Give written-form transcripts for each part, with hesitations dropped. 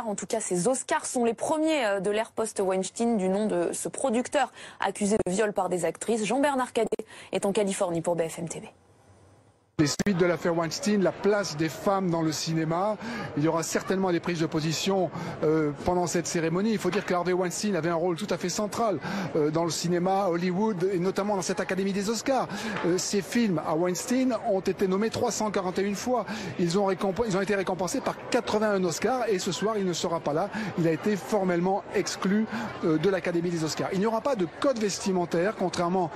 En tout cas, ces Oscars sont les premiers de l'ère post-Weinstein du nom de ce producteur accusé de viol par des actrices. Jean-Bernard Cadet est en Californie pour BFM TV. Les suites de l'affaire Weinstein, la place des femmes dans le cinéma. Il y aura certainement des prises de position pendant cette cérémonie. Il faut dire que Harvey Weinstein avait un rôle tout à fait central dans le cinéma, Hollywood, et notamment dans cette Académie des Oscars. Ces films à Weinstein ont été nommés 341 fois. Ils ont été récompensés par 81 Oscars et ce soir, il ne sera pas là. Il a été formellement exclu de l'Académie des Oscars. Il n'y aura pas de code vestimentaire, contrairement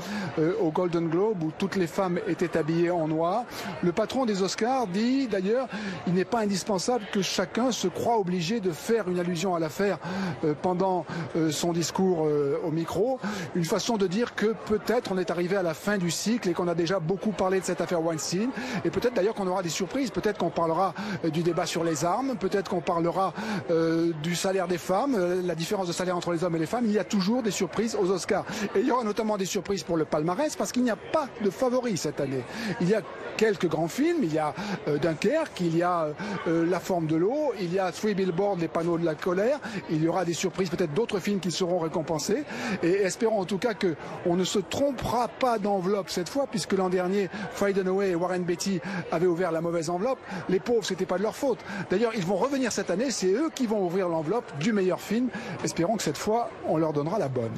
au Golden Globe où toutes les femmes étaient habillées en noir. Le patron des Oscars dit d'ailleurs il n'est pas indispensable que chacun se croie obligé de faire une allusion à l'affaire pendant son discours au micro. Une façon de dire que peut-être on est arrivé à la fin du cycle et qu'on a déjà beaucoup parlé de cette affaire Weinstein. Et peut-être d'ailleurs qu'on aura des surprises. Peut-être qu'on parlera du débat sur les armes. Peut-être qu'on parlera du salaire des femmes, la différence de salaire entre les hommes et les femmes. Il y a toujours des surprises aux Oscars. Et il y aura notamment des surprises pour le palmarès parce qu'il n'y a pas de favoris cette année. Il y a quelques grands films, il y a Dunkerque, il y a La forme de l'eau, il y a Three Billboards, Les panneaux de la colère, il y aura des surprises, peut-être d'autres films qui seront récompensés, et espérons en tout cas qu'on ne se trompera pas d'enveloppe cette fois, puisque l'an dernier, Faye Dunaway et Warren Beatty avaient ouvert la mauvaise enveloppe. Les pauvres, c'était pas de leur faute. D'ailleurs, ils vont revenir cette année, c'est eux qui vont ouvrir l'enveloppe du meilleur film. Espérons que cette fois, on leur donnera la bonne.